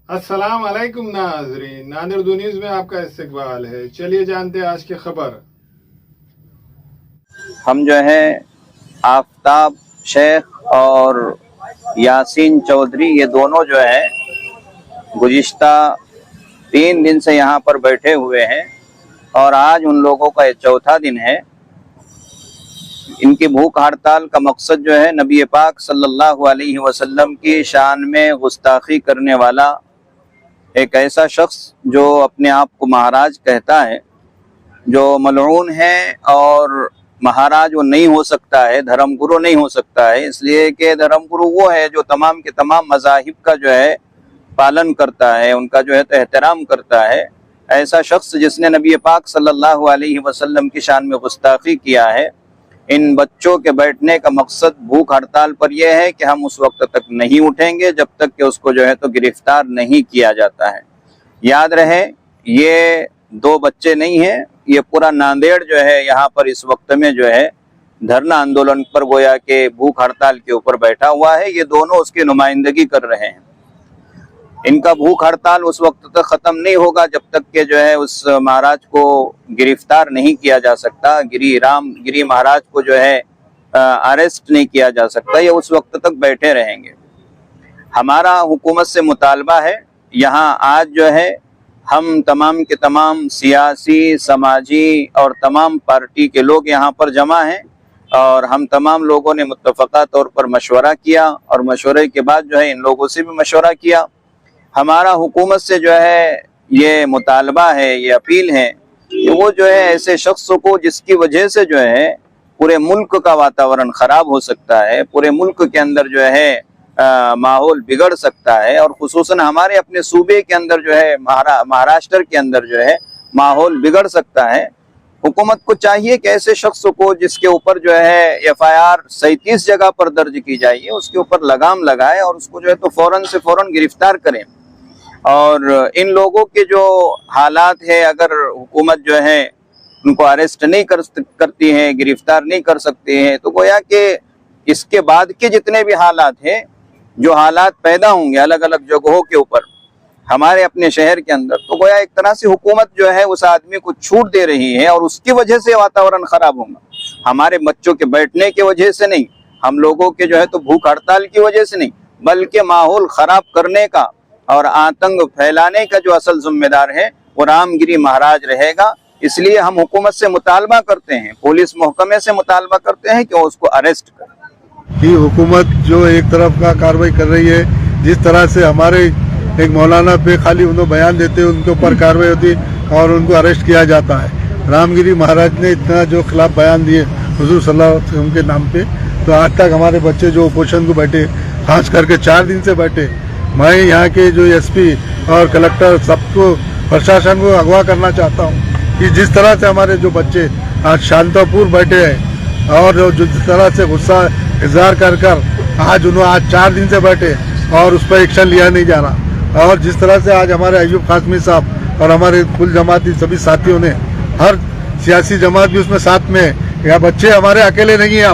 अस्सलाम वालेकुम नाज़रीन, नादिर दो न्यूज़ में आपका इस्तकबाल है। चलिए जानते हैं आज की खबर। हम जो है आफताब शेख और यासीन चौधरी, ये दोनों जो है गुज़िश्ता 3 दिन से यहाँ पर बैठे हुए हैं और आज उन लोगों का ये चौथा दिन है। इनकी भूख हड़ताल का मकसद जो है नबी पाक सल्लल्लाहु अलैहि वसल्लम की शान में गुस्ताखी करने वाला एक ऐसा शख्स जो अपने आप को महाराज कहता है, जो मलऊन है और महाराज वो नहीं हो सकता है, धर्मगुरु नहीं हो सकता है, इसलिए कि धर्मगुरु वो है जो तमाम के तमाम मज़ाहिब का जो है पालन करता है, उनका जो है तो एहतराम करता है। ऐसा शख्स जिसने नबी पाक सल्लल्लाहु अलैहि वसल्लम की शान में गुस्ताखी किया है। इन बच्चों के बैठने का मकसद भूख हड़ताल पर यह है कि हम उस वक्त तक नहीं उठेंगे जब तक कि उसको जो है तो गिरफ्तार नहीं किया जाता है। याद रहे, ये 2 बच्चे नहीं हैं, ये पूरा नांदेड़ जो है यहाँ पर इस वक्त में जो है धरना आंदोलन पर गोया के भूख हड़ताल के ऊपर बैठा हुआ है। ये दोनों उसकी नुमाइंदगी कर रहे हैं। इनका भूख हड़ताल उस वक्त तक खत्म नहीं होगा जब तक के जो है उस महाराज को गिरफ्तार नहीं किया जा सकता, गिरी महाराज को जो है अरेस्ट नहीं किया जा सकता। ये उस वक्त तक बैठे रहेंगे। हमारा हुकूमत से मुतालबा है, यहाँ आज जो है हम तमाम के तमाम सियासी, समाजी और तमाम पार्टी के लोग यहाँ पर जमा हैं और हम तमाम लोगों ने मुत्तफ़क़ा तौर पर मशवरा किया और मशवरे के बाद जो है इन लोगों से भी मशवरा किया। हमारा हुकूमत से जो है ये मुतालबा है, ये अपील है कि वो जो है ऐसे शख्स को जिसकी वजह से जो है पूरे मुल्क का वातावरण ख़राब हो सकता है, पूरे मुल्क के अंदर जो है माहौल बिगड़ सकता है और खुसूसन हमारे अपने सूबे के अंदर जो है महाराष्ट्र के अंदर जो है माहौल बिगड़ सकता है। हुकूमत को चाहिए कि ऐसे शख्स को जिसके ऊपर जो है FIR 37 जगह पर दर्ज की जाइए, उसके ऊपर लगाम लगाए और उसको जो है तो फौरन से फौरन गिरफ्तार करें। और इन लोगों के जो हालात है, अगर हुकूमत जो है उनको अरेस्ट नहीं करती है, गिरफ्तार नहीं कर सकते हैं, तो गोया कि इसके बाद के जितने भी हालात हैं, जो हालात पैदा होंगे अलग अलग जगहों के ऊपर हमारे अपने शहर के अंदर, तो गोया एक तरह से हुकूमत जो है उस आदमी को छूट दे रही है और उसकी वजह से वातावरण खराब होगा। हमारे बच्चों के बैठने की वजह से नहीं, हम लोगों के जो है तो भूख हड़ताल की वजह से नहीं, बल्कि माहौल खराब करने का और आतंक फैलाने का जो असल जिम्मेदार है वो रामगिरी महाराज रहेगा। इसलिए हम हुकूमत से मुतालबा करते हैं, पुलिस महकमे से मुतालबा करते हैं कि वो उसको अरेस्ट करें। कि हुकूमत जो एक तरफ का कार्रवाई कर रही है, जिस तरह से हमारे एक मौलाना पे खाली उन्हें बयान देते हैं उनके ऊपर कार्रवाई होती और उनको अरेस्ट किया जाता है। रामगिरी महाराज ने इतना जो खिलाफ बयान दिए हुजूर सल्लल्लाहु अलैहि वसल्लम के नाम पे, तो आज तक हमारे बच्चे जो अपोजिशन को बैठे, खास करके 4 दिन से बैठे, मैं यहाँ के जो SP और कलेक्टर सबको, प्रशासन को अगवा करना चाहता हूँ कि जिस तरह से हमारे जो बच्चे आज शांतपूर्व बैठे हैं और जिस तरह से गुस्सा इजहार कर आज उन्होंने आज 4 दिन से बैठे और उस पर एक्शन लिया नहीं जा रहा, और जिस तरह से आज हमारे अयूब कासमी साहब और हमारे कुल जमाती सभी साथियों ने, हर सियासी जमात भी उसमें साथ में है, या बच्चे हमारे अकेले नहीं हैं,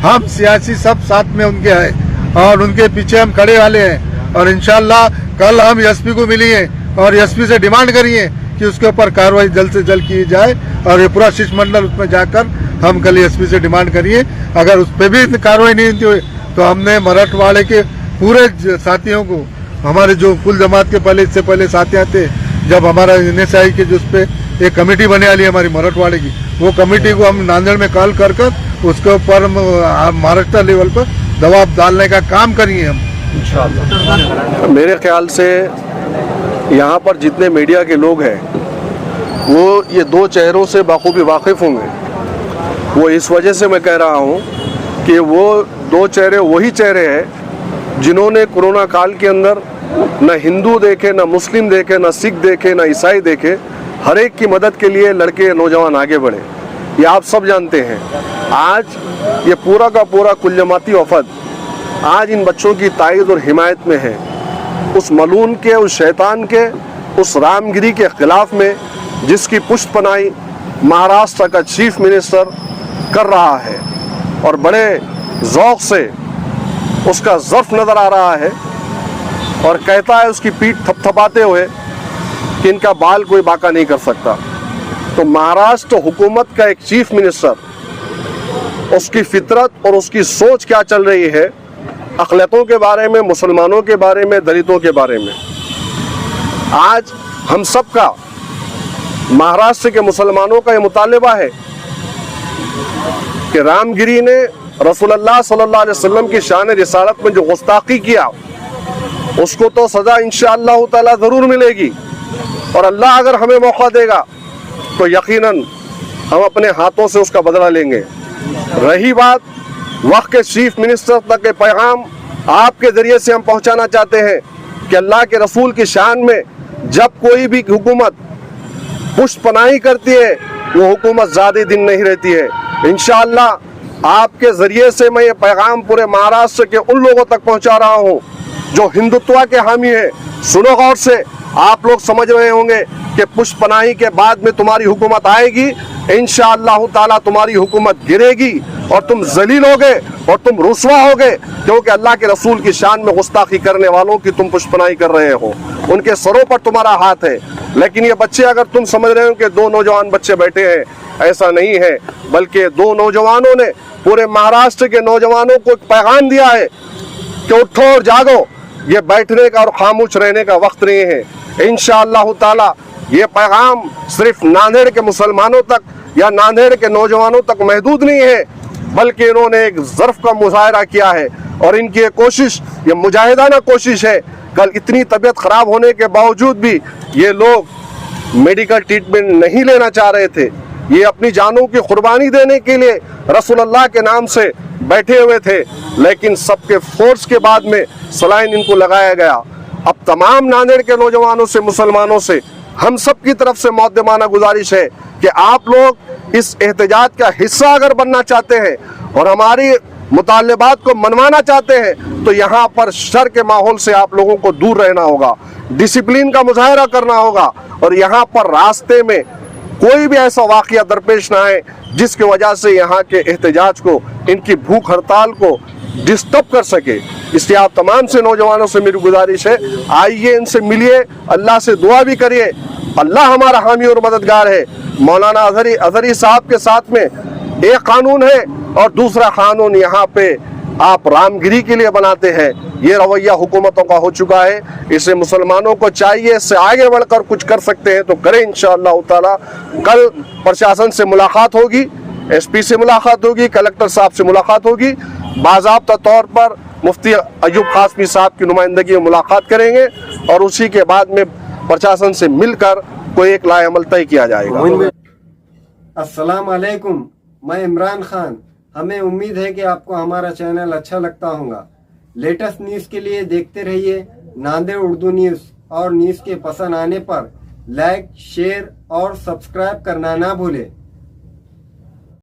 हम सियासी सब साथ में उनके हैं और उनके पीछे हम खड़े वाले हैं। और इंशाल्लाह कल हम SP को मिलेंगे और SP से डिमांड करिए कि उसके ऊपर कार्रवाई जल्द से जल्द की जाए और ये पूरा शिष्टमंडल उसमें जाकर हम कल SP से डिमांड करिए। अगर उस पर भी कार्रवाई नहीं हुई तो हमने मराठवाड़े के पूरे साथियों को, हमारे जो कुल जमात के पहले, इससे पहले साथियाँ थे, जब हमारा NSI के जो उस पर एक कमेटी बने वाली है हमारी मराठवाड़े की, वो कमेटी को हम नांदेड़ में कॉल कर उसके ऊपर महाराष्ट्र लेवल पर दबाव डालने का काम करेंगे हम इंशाअल्लाह। मेरे ख्याल से यहाँ पर जितने मीडिया के लोग हैं वो ये 2 चेहरों से बाखूबी वाकिफ़ होंगे। वो इस वजह से मैं कह रहा हूँ कि वो 2 चेहरे वही चेहरे हैं जिन्होंने कोरोना काल के अंदर न हिंदू देखे, न मुस्लिम देखे, न सिख देखे, न ईसाई देखे, हर एक की मदद के लिए लड़के नौजवान आगे बढ़े। ये आप सब जानते हैं। आज ये पूरा का पूरा कुल जमाती वफद आज इन बच्चों की तायद और हिमायत में है। उस मलून के, उस शैतान के, उस रामगिरी के खिलाफ में जिसकी पुष्ट पनाही महाराष्ट्र का चीफ मिनिस्टर कर रहा है और बड़े ज़ौक़ से उसका ज़र्फ़ नज़र आ रहा है। और कहता है उसकी पीठ थपथपाते हुए कि इनका बाल कोई बाका नहीं कर सकता। तो महाराष्ट्र हुकूमत का एक चीफ मिनिस्टर, उसकी फितरत और उसकी सोच क्या चल रही है अक़लियतों के बारे में, मुसलमानों के बारे में, दलितों के बारे में। आज हम सब का, महाराष्ट्र के मुसलमानों का ये मुतालिबा है कि रामगिरी ने रसूलुल्लाह सल्लल्लाहु अलैहि वसल्लम की शान रिसालत में जो गुस्ताखी किया उसको तो सज़ा इंशाअल्लाह ताला ज़रूर मिलेगी, और अल्लाह अगर हमें मौका देगा तो यकीनन हम अपने हाथों से उसका बदला लेंगे। रही बात वक्त के चीफ मिनिस्टर तक के पैगाम, आपके ज़रिए से हम पहुंचाना चाहते हैं कि अल्लाह के रसूल की शान में जब कोई भी हुकूमत पुष्पनाही करती है वो हुकूमत ज़्यादा दिन नहीं रहती है। इंशाअल्लाह आपके ज़रिए से मैं ये पैगाम पूरे महाराष्ट्र के उन लोगों तक पहुंचा रहा हूं जो हिंदुत्व के हामी है। सुनो गौर से, आप लोग समझ रहे होंगे कि पुष्पनाही के बाद में तुम्हारी हुकूमत आएगी, इंशाअल्लाह ताला तुम्हारी हुकूमत गिरेगी और तुम जलील होगे और तुम रुसवा होगे, क्योंकि अल्लाह के रसूल की शान में गुस्ताखी करने वालों की तुम पुष्पनाही कर रहे हो। उनके सरों पर तुम्हारा हाथ है। लेकिन ये बच्चे, अगर तुम समझ रहे हो कि दो नौजवान बच्चे बैठे हैं, ऐसा नहीं है, बल्कि दो नौजवानों ने पूरे महाराष्ट्र के नौजवानों को एक पैगाम दिया है कि उठो और जागो, ये बैठने का और खामोश रहने का वक्त नहीं है। इंशाअल्लाह ताला ये पैगाम सिर्फ नांदेड़ के मुसलमानों तक या नांदेड़ के नौजवानों तक महदूद नहीं है, बल्कि इन्होंने एक ज़र्फ का मुजाहरा किया है और इनकी ये कोशिश, ये मुजाहिदाना कोशिश है। कल इतनी तबीयत ख़राब होने के बावजूद भी ये लोग मेडिकल ट्रीटमेंट नहीं लेना चाह रहे थे, ये अपनी जानों की कुर्बानी देने के लिए रसूलुल्लाह के नाम से बैठे हुए थे, लेकिन सबके फोर्स के बाद में सलाइन इनको लगाया गया। अब तमाम नांदेड़ के नौजवानों से, मुसलमानों से हम सब की तरफ से मुक़द्दमाना गुजारिश है कि आप लोग इस एहतजाज का हिस्सा अगर बनना चाहते हैं और हमारी मुतालिबात को मनवाना चाहते हैं तो यहाँ पर शर के माहौल से आप लोगों को दूर रहना होगा, डिसिप्लिन का मुजाहरा करना होगा, और यहाँ पर रास्ते में कोई भी ऐसा वाक़या दरपेश ना आए जिसकी वजह से यहाँ के एहतजाज को, इनकी भूख हड़ताल को डिस्टर्ब कर सके। इसलिए आप तमाम से नौजवानों से मेरी गुजारिश है, आइए इनसे मिलिए, अल्लाह से दुआ भी करिए। अल्लाह हमारा हामी और मददगार है। मौलाना अजहरी साहब के साथ में एक कानून है और दूसरा कानून यहाँ पे आप रामगिरी के लिए बनाते हैं। ये रवैया हुकूमतों का हो चुका है। इसे मुसलमानों को चाहिए, इससे आगे बढ़कर कुछ कर सकते हैं तो करें इंशाअल्लाह ताला। कल प्रशासन से मुलाकात होगी, एसपी से मुलाकात होगी, कलेक्टर साहब से मुलाकात होगी, बाज़ाब्ता तौर पर मुफ्ती अयूब कासमी साहब की नुमाइंदगी में मुलाकात करेंगे और उसी के बाद में प्रशासन से मिलकर कोई एक लाएअमल तय किया जाएगा। अस्सलाम वालेकुम, मैं इमरान खान। हमें उम्मीद है कि आपको हमारा चैनल अच्छा लगता होगा। लेटेस्ट न्यूज़ के लिए देखते रहिए नांदेड़ उर्दू न्यूज़, और न्यूज़ के पसंद आने पर लाइक, शेयर और सब्सक्राइब करना ना भूलें।